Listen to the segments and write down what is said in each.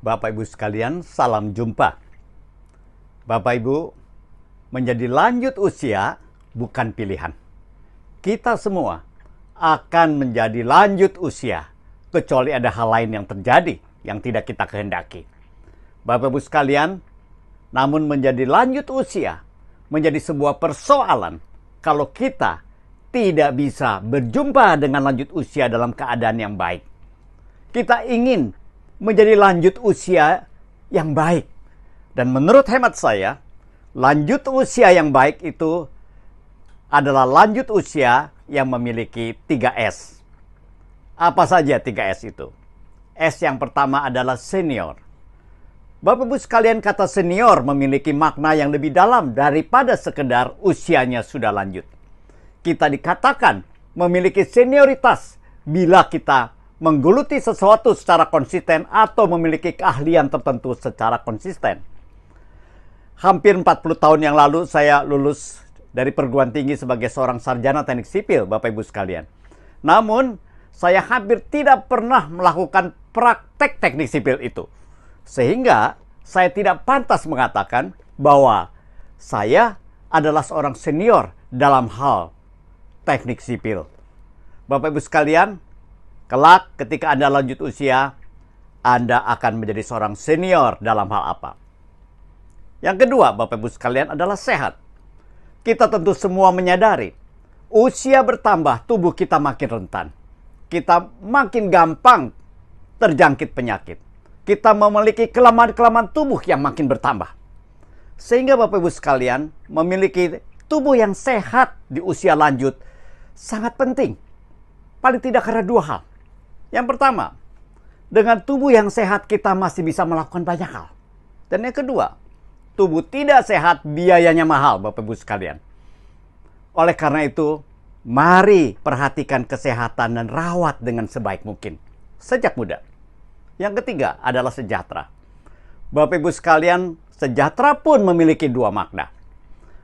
Bapak Ibu sekalian, salam jumpa. Bapak Ibu, menjadi lanjut usia bukan pilihan. Kita semua akan menjadi lanjut usia, kecuali ada hal lain yang terjadi yang tidak kita kehendaki. Bapak Ibu sekalian, namun menjadi lanjut usia menjadi sebuah persoalan kalau kita tidak bisa berjumpa dengan lanjut usia dalam keadaan yang baik. Kita ingin menjadi lanjut usia yang baik. Dan menurut hemat saya, lanjut usia yang baik itu adalah lanjut usia yang memiliki 3S. Apa saja 3S itu? S yang pertama adalah senior. Bapak Ibu sekalian, kata senior memiliki makna yang lebih dalam daripada sekedar usianya sudah lanjut. Kita dikatakan memiliki senioritas bila kita menggeluti sesuatu secara konsisten atau memiliki keahlian tertentu secara konsisten. Hampir 40 tahun yang lalu saya lulus dari perguruan tinggi sebagai seorang sarjana teknik sipil, Bapak Ibu sekalian. Namun, saya hampir tidak pernah melakukan praktek teknik sipil itu. Sehingga, saya tidak pantas mengatakan bahwa saya adalah seorang senior dalam hal teknik sipil. Bapak Ibu sekalian, kelak ketika Anda lanjut usia, Anda akan menjadi seorang senior dalam hal apa? Yang kedua, Bapak Ibu sekalian, adalah sehat. Kita tentu semua menyadari, usia bertambah, tubuh kita makin rentan. Kita makin gampang terjangkit penyakit. Kita memiliki kelemahan-kelemahan tubuh yang makin bertambah. Sehingga Bapak Ibu sekalian, memiliki tubuh yang sehat di usia lanjut sangat penting. Paling tidak karena dua hal. Yang pertama, dengan tubuh yang sehat kita masih bisa melakukan banyak hal. Dan yang kedua, tubuh tidak sehat biayanya mahal, Bapak Ibu sekalian. Oleh karena itu, mari perhatikan kesehatan dan rawat dengan sebaik mungkin sejak muda. Yang ketiga adalah sejahtera. Bapak Ibu sekalian, sejahtera pun memiliki dua makna.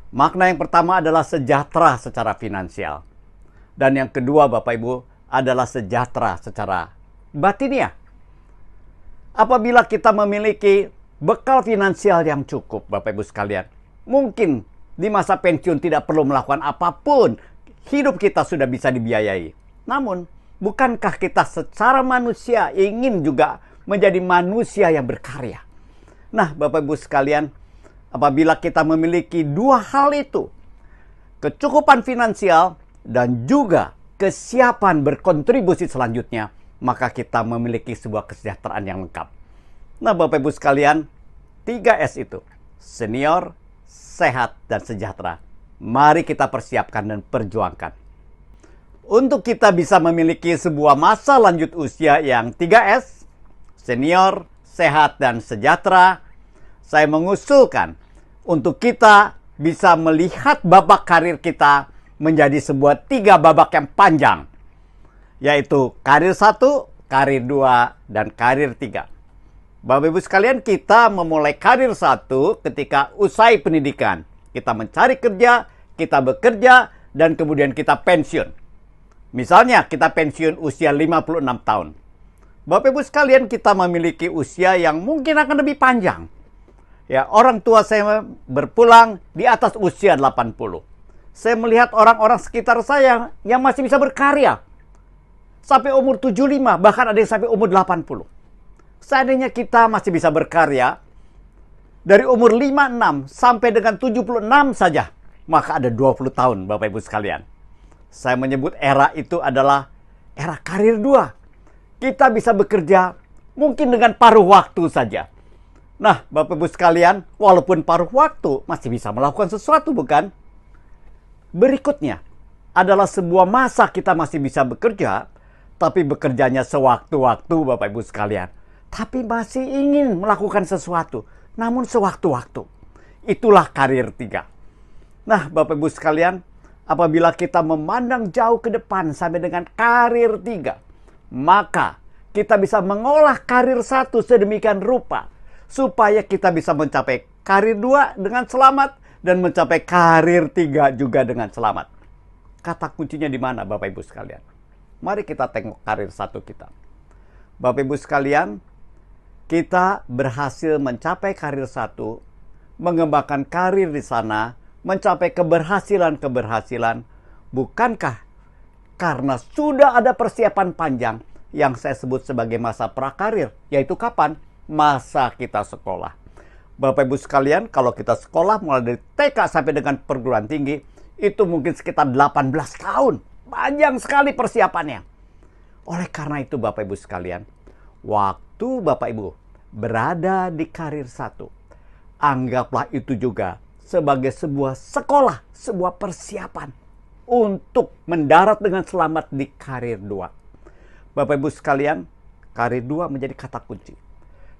Makna yang pertama adalah sejahtera secara finansial. Dan yang kedua, Bapak Ibu, adalah sejahtera secara batiniah. Apabila kita memiliki bekal finansial yang cukup, Bapak Ibu sekalian, mungkin di masa pensiun tidak perlu melakukan apapun, hidup kita sudah bisa dibiayai. Namun, bukankah kita secara manusia ingin juga menjadi manusia yang berkarya? Nah, Bapak Ibu sekalian, apabila kita memiliki dua hal itu, kecukupan finansial dan juga kesiapan berkontribusi selanjutnya, maka kita memiliki sebuah kesejahteraan yang lengkap. Nah, Bapak Ibu sekalian, 3S itu, senior, sehat, dan sejahtera. Mari kita persiapkan dan perjuangkan. Untuk kita bisa memiliki sebuah masa lanjut usia yang 3S, senior, sehat, dan sejahtera, saya mengusulkan untuk kita bisa melihat babak karir kita menjadi sebuah 3 babak yang panjang, yaitu karir 1, karir 2, dan karir 3. Bapak Ibu sekalian, kita memulai karir 1 ketika usai pendidikan. Kita mencari kerja, kita bekerja, dan kemudian kita pensiun. Misalnya kita pensiun usia 56 tahun. Bapak Ibu sekalian, kita memiliki usia yang mungkin akan lebih panjang. Ya, orang tua saya berpulang di atas usia 80. Saya melihat orang-orang sekitar saya yang masih bisa berkarya sampai umur 75, bahkan ada yang sampai umur 80. Seandainya kita masih bisa berkarya dari umur 56 sampai dengan 76 saja, maka ada 20 tahun, Bapak Ibu sekalian. Saya menyebut era itu adalah era karir 2. Kita bisa bekerja mungkin dengan paruh waktu saja. Nah, Bapak Ibu sekalian, walaupun paruh waktu masih bisa melakukan sesuatu, bukan? Berikutnya adalah sebuah masa kita masih bisa bekerja, tapi bekerjanya sewaktu-waktu, Bapak Ibu sekalian. Tapi masih ingin melakukan sesuatu, namun sewaktu-waktu. Itulah karir 3. Nah, Bapak Ibu sekalian, apabila kita memandang jauh ke depan sampai dengan karir 3, maka kita bisa mengolah karir 1 sedemikian rupa, supaya kita bisa mencapai karir 2 dengan selamat, dan mencapai karir 3 juga dengan selamat. Kata kuncinya di mana, Bapak Ibu sekalian? Mari kita tengok karir 1 kita. Bapak Ibu sekalian, kita berhasil mencapai karir 1, mengembangkan karir di sana, mencapai keberhasilan-keberhasilan, bukankah karena sudah ada persiapan panjang yang saya sebut sebagai masa prakarir, yaitu kapan? Masa kita sekolah. Bapak Ibu sekalian, kalau kita sekolah mulai dari TK sampai dengan perguruan tinggi, itu mungkin sekitar 18 tahun. Panjang sekali persiapannya. Oleh karena itu Bapak Ibu sekalian, waktu Bapak Ibu berada di karir 1, anggaplah itu juga sebagai sebuah sekolah, sebuah persiapan untuk mendarat dengan selamat di karir 2. Bapak Ibu sekalian, karir 2 menjadi kata kunci.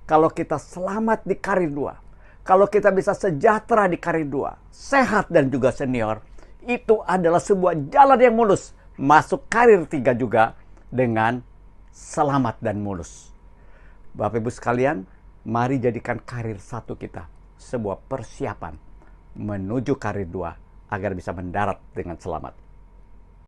Kalau kita selamat di karir 2, kalau kita bisa sejahtera di karir 2, sehat dan juga senior, itu adalah sebuah jalan yang mulus masuk karir 3 juga dengan selamat dan mulus. Bapak Ibu sekalian, mari jadikan karir 1 kita sebuah persiapan menuju karir 2 agar bisa mendarat dengan selamat.